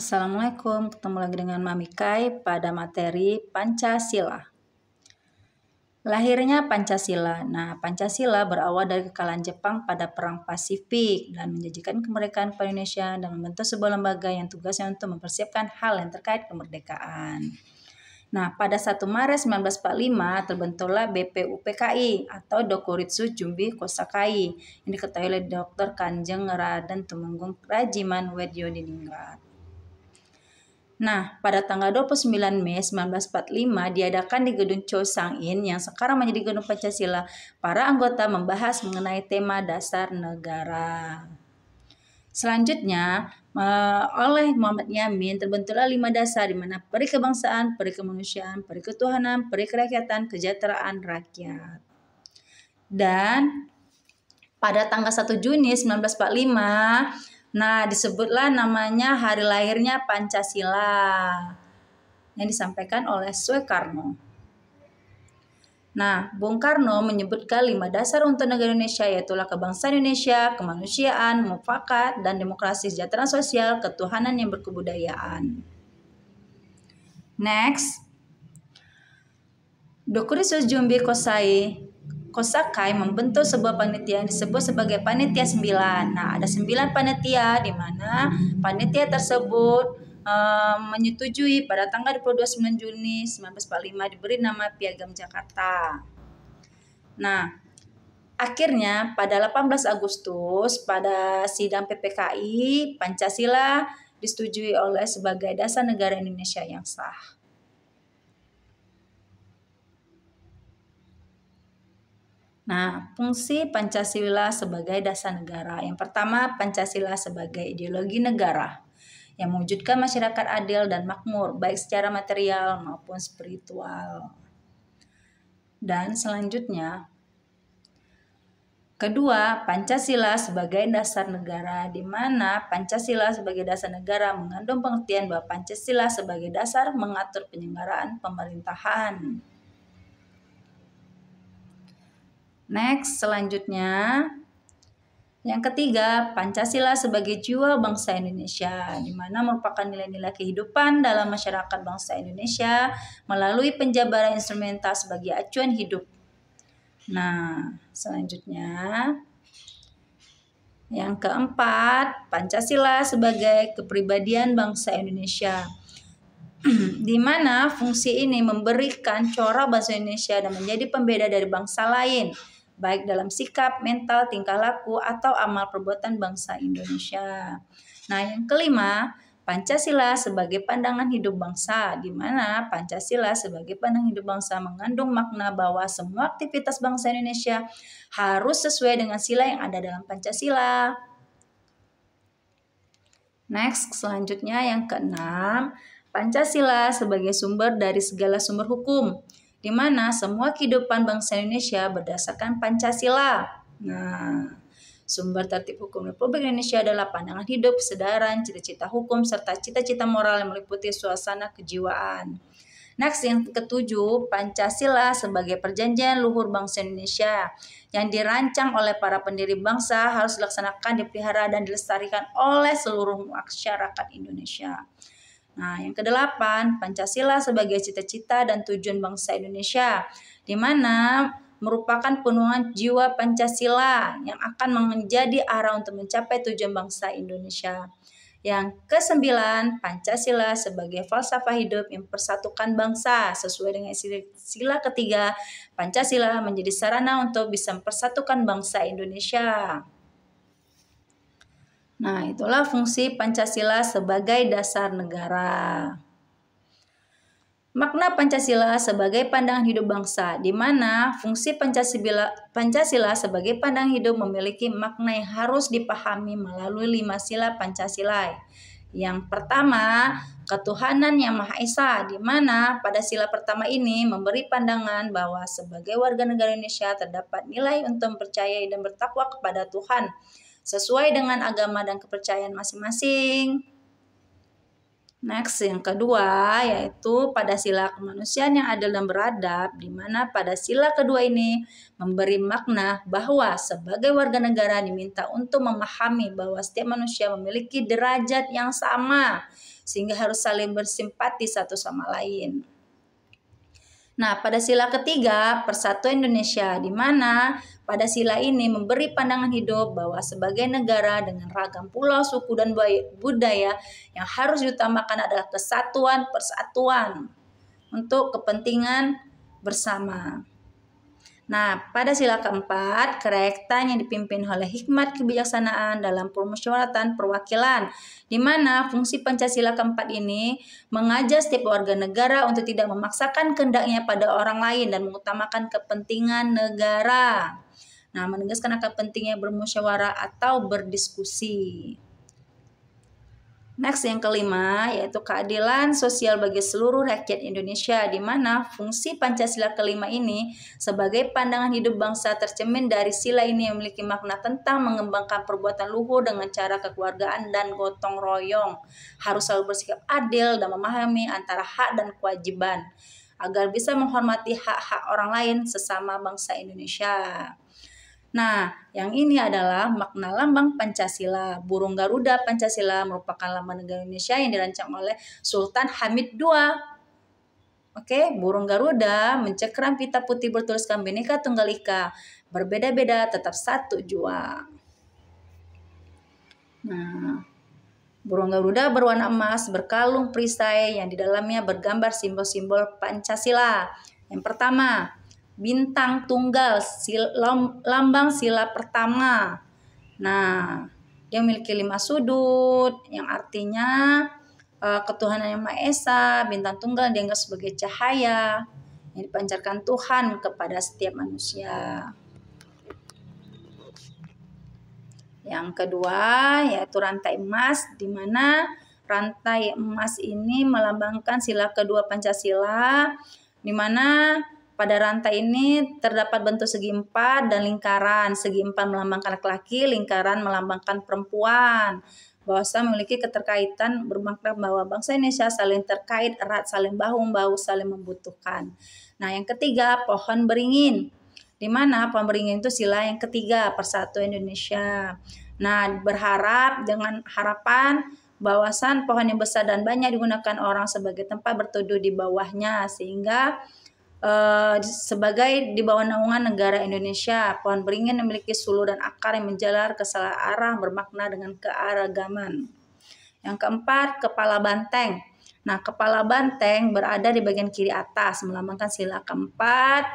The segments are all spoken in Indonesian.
Assalamualaikum, ketemu lagi dengan Mami Kai pada materi Pancasila. Lahirnya Pancasila. Nah, Pancasila berawal dari kekalahan Jepang pada Perang Pasifik dan menjanjikan kemerdekaan pada Indonesia dan membentuk sebuah lembaga yang tugasnya untuk mempersiapkan hal yang terkait kemerdekaan. Nah, pada 1 Maret 1945 terbentuklah BPUPKI atau Dokuritsu Jumbi Kosakai yang diketahui oleh Dr. Kanjeng Raden Tumenggung Rajiman Wedyodiningrat. Nah, pada tanggal 29 Mei 1945 diadakan di Gedung Chow-Sang-in yang sekarang menjadi Gedung Pancasila. Para anggota membahas mengenai tema dasar negara. Selanjutnya, oleh Muhammad Yamin terbentuklah 5 dasar di mana peri kebangsaan, peri kemanusiaan, peri ketuhanan, peri kerakyatan, kesejahteraan rakyat. Dan pada tanggal 1 Juni 1945, nah disebutlah namanya hari lahirnya Pancasila yang disampaikan oleh Soekarno. Nah, Bung Karno menyebutkan 5 dasar untuk negara Indonesia, yaitu kebangsaan Indonesia, kemanusiaan, mufakat, dan demokrasi, kesejahteraan sosial, ketuhanan yang berkebudayaan. Next, Dokuritsu Jumbi Kosakai membentuk sebuah panitia yang disebut sebagai Panitia 9. Nah, ada 9 panitia di mana panitia tersebut menyetujui pada tanggal 29 Juni 1945 diberi nama Piagam Jakarta. Nah, akhirnya pada 18 Agustus pada sidang PPKI, Pancasila disetujui oleh sebagai dasar negara Indonesia yang sah. Nah, fungsi Pancasila sebagai dasar negara. Yang pertama, Pancasila sebagai ideologi negara yang mewujudkan masyarakat adil dan makmur, baik secara material maupun spiritual. Dan selanjutnya, kedua, Pancasila sebagai dasar negara, di mana Pancasila sebagai dasar negara mengandung pengertian bahwa Pancasila sebagai dasar mengatur penyelenggaraan pemerintahan. Next, selanjutnya, yang ketiga, Pancasila sebagai jiwa bangsa Indonesia, di mana merupakan nilai-nilai kehidupan dalam masyarakat bangsa Indonesia melalui penjabaran instrumental sebagai acuan hidup. Nah, selanjutnya, yang keempat, Pancasila sebagai kepribadian bangsa Indonesia, di mana fungsi ini memberikan corak bahasa Indonesia dan menjadi pembeda dari bangsa lain, baik dalam sikap, mental, tingkah laku, atau amal perbuatan bangsa Indonesia. Nah, yang kelima, Pancasila sebagai pandangan hidup bangsa, di mana Pancasila sebagai pandangan hidup bangsa mengandung makna bahwa semua aktivitas bangsa Indonesia harus sesuai dengan sila yang ada dalam Pancasila. Next, selanjutnya yang keenam, Pancasila sebagai sumber dari segala sumber hukum, di mana semua kehidupan bangsa Indonesia berdasarkan Pancasila. Nah, sumber tertib hukum Republik Indonesia adalah pandangan hidup, kesadaran, cita-cita hukum, serta cita-cita moral yang meliputi suasana kejiwaan. Next, yang ketujuh, Pancasila sebagai perjanjian luhur bangsa Indonesia yang dirancang oleh para pendiri bangsa harus dilaksanakan, dipelihara, dan dilestarikan oleh seluruh masyarakat Indonesia. Nah, yang kedelapan, Pancasila sebagai cita-cita dan tujuan bangsa Indonesia, di mana merupakan penuhan jiwa Pancasila yang akan menjadi arah untuk mencapai tujuan bangsa Indonesia. Yang kesembilan, Pancasila sebagai falsafah hidup yang mempersatukan bangsa. Sesuai dengan sila ketiga, Pancasila menjadi sarana untuk bisa mempersatukan bangsa Indonesia. Nah, itulah fungsi Pancasila sebagai dasar negara. Makna Pancasila sebagai pandangan hidup bangsa, di mana fungsi Pancasila sebagai pandangan hidup memiliki makna yang harus dipahami melalui 5 sila Pancasila. Yang pertama, ketuhanan yang Maha Esa, di mana pada sila pertama ini memberi pandangan bahwa sebagai warga negara Indonesia terdapat nilai untuk mempercayai dan bertakwa kepada Tuhan sesuai dengan agama dan kepercayaan masing-masing. Next, yang kedua yaitu pada sila kemanusiaan yang adil dan beradab, di mana pada sila kedua ini memberi makna bahwa sebagai warga negara diminta untuk memahami bahwa setiap manusia memiliki derajat yang sama, sehingga harus saling bersimpati satu sama lain. Nah, pada sila ketiga, Persatuan Indonesia, di mana pada sila ini memberi pandangan hidup bahwa sebagai negara dengan ragam pulau, suku, dan budaya yang harus diutamakan adalah kesatuan persatuan untuk kepentingan bersama. Nah, pada sila keempat, Kerakyatan yang dipimpin oleh hikmat kebijaksanaan dalam permusyawaratan perwakilan, di mana fungsi Pancasila keempat ini mengajak setiap warga negara untuk tidak memaksakan kehendaknya pada orang lain dan mengutamakan kepentingan negara. Nah, menegaskan akan pentingnya bermusyawarah atau berdiskusi. Next, yang kelima yaitu keadilan sosial bagi seluruh rakyat Indonesia, di mana fungsi Pancasila kelima ini sebagai pandangan hidup bangsa tercermin dari sila ini yang memiliki makna tentang mengembangkan perbuatan luhur dengan cara kekeluargaan dan gotong royong, harus selalu bersikap adil dan memahami antara hak dan kewajiban agar bisa menghormati hak-hak orang lain sesama bangsa Indonesia. Nah, yang ini adalah makna lambang Pancasila. Burung Garuda Pancasila merupakan lambang negara Indonesia yang dirancang oleh Sultan Hamid II. Oke, burung Garuda mencengkeram pita putih bertuliskan Bhinneka Tunggal Ika, berbeda-beda tetap satu jua. Nah, burung Garuda berwarna emas berkalung perisai yang di dalamnya bergambar simbol-simbol Pancasila. Yang pertama, bintang tunggal, lambang sila pertama. Nah, dia memiliki 5 sudut yang artinya ketuhanan yang Maha Esa. Bintang tunggal dianggap sebagai cahaya yang dipancarkan Tuhan kepada setiap manusia. Yang kedua yaitu rantai emas, di mana rantai emas ini melambangkan sila kedua Pancasila, di mana pada rantai ini terdapat bentuk segi empat dan lingkaran. Segi empat melambangkan laki-laki, lingkaran melambangkan perempuan. Bahwasa memiliki keterkaitan bermakna bahwa bangsa Indonesia saling terkait erat, saling bahu-membahu, saling membutuhkan. Nah, yang ketiga pohon beringin, di mana pohon beringin itu sila yang ketiga Persatuan Indonesia. Nah, berharap dengan harapan bahwasan pohon yang besar dan banyak digunakan orang sebagai tempat berteduh di bawahnya, sehingga sebagai di bawah naungan negara Indonesia. Pohon beringin memiliki sulu dan akar yang menjalar ke salah arah, bermakna dengan keanekaragaman. Yang keempat, kepala banteng. Nah, kepala banteng berada di bagian kiri atas, melambangkan sila keempat,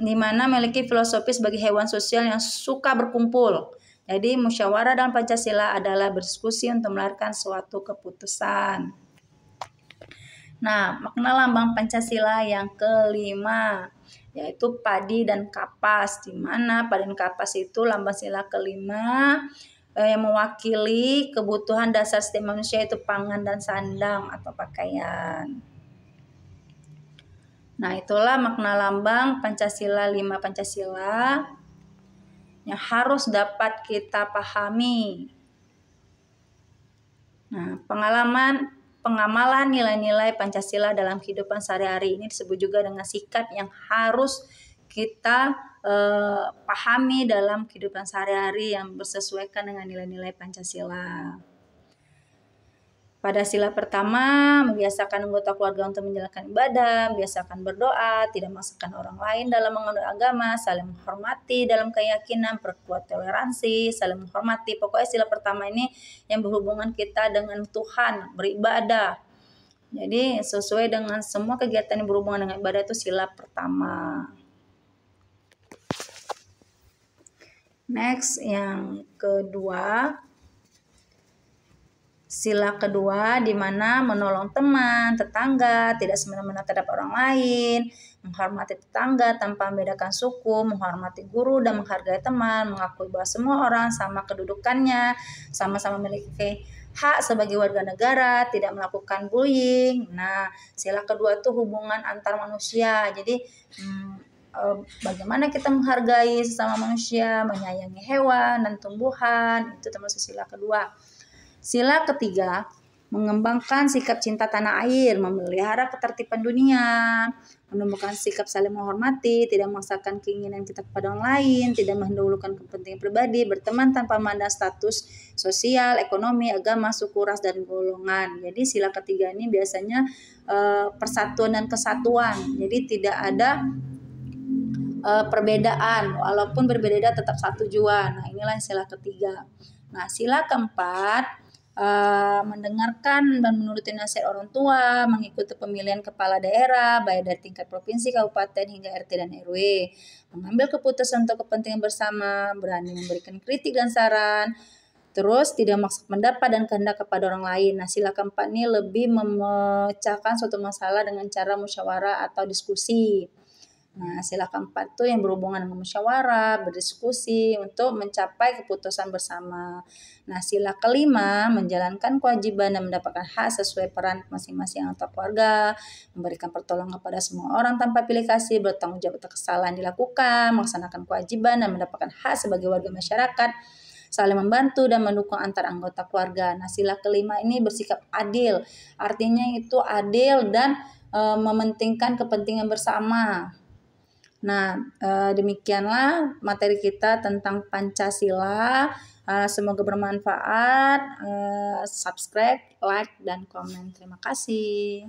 di mana memiliki filosofi sebagai hewan sosial yang suka berkumpul. Jadi, musyawarah dalam Pancasila adalah berdiskusi untuk melahirkan suatu keputusan. Nah, makna lambang Pancasila yang kelima yaitu padi dan kapas, di mana padi dan kapas itu lambang sila kelima yang mewakili kebutuhan dasar setiap manusia, yaitu pangan dan sandang atau pakaian. Nah, itulah makna lambang Pancasila, 5 Pancasila yang harus dapat kita pahami. Nah, pengamalan nilai-nilai Pancasila dalam kehidupan sehari-hari ini disebut juga dengan sikap yang harus kita pahami dalam kehidupan sehari-hari yang bersesuaikan dengan nilai-nilai Pancasila. Pada sila pertama, membiasakan anggota keluarga untuk menjalankan ibadah, membiasakan berdoa, tidak memaksakan orang lain dalam menganut agama, saling menghormati dalam keyakinan, perkuat toleransi, saling menghormati. Pokoknya sila pertama ini yang berhubungan kita dengan Tuhan, beribadah. Jadi sesuai dengan semua kegiatan yang berhubungan dengan ibadah itu sila pertama. Next, yang kedua, sila kedua, di mana menolong teman, tetangga, tidak semena-mena terhadap orang lain, menghormati tetangga tanpa membedakan suku, menghormati guru dan menghargai teman, mengakui bahwa semua orang sama kedudukannya, sama-sama memiliki hak sebagai warga negara, tidak melakukan bullying. Nah, sila kedua itu hubungan antar manusia. Jadi bagaimana kita menghargai sesama manusia, menyayangi hewan dan tumbuhan, itu termasuk sila kedua. Sila ketiga, mengembangkan sikap cinta tanah air, memelihara ketertiban dunia, menumbuhkan sikap saling menghormati, tidak memaksakan keinginan kita kepada orang lain, tidak mendahulukan kepentingan pribadi, berteman tanpa memandang status sosial, ekonomi, agama, suku, ras, dan golongan. Jadi sila ketiga ini biasanya persatuan dan kesatuan. Jadi tidak ada perbedaan, walaupun berbeda tetap satu jua. Nah, inilah sila ketiga. Nah, sila keempat, mendengarkan dan menuruti nasihat orang tua, mengikuti pemilihan kepala daerah, baik dari tingkat provinsi, kabupaten, hingga RT dan RW, mengambil keputusan untuk kepentingan bersama, berani memberikan kritik dan saran, terus tidak memaksa pendapat dan kehendak kepada orang lain. Nah, sila keempat ini lebih memecahkan suatu masalah dengan cara musyawarah atau diskusi. Nah, sila keempat itu yang berhubungan dengan musyawarah, berdiskusi untuk mencapai keputusan bersama. Nah, sila kelima, menjalankan kewajiban dan mendapatkan hak sesuai peran masing-masing anggota keluarga, memberikan pertolongan kepada semua orang tanpa pilih kasih, bertanggung jawab atas kesalahan dilakukan, melaksanakan kewajiban dan mendapatkan hak sebagai warga masyarakat, saling membantu dan mendukung antar anggota keluarga. Nah, sila kelima ini bersikap adil, artinya itu adil dan mementingkan kepentingan bersama. Nah, demikianlah materi kita tentang Pancasila. Semoga bermanfaat. Subscribe, like, dan komen. Terima kasih.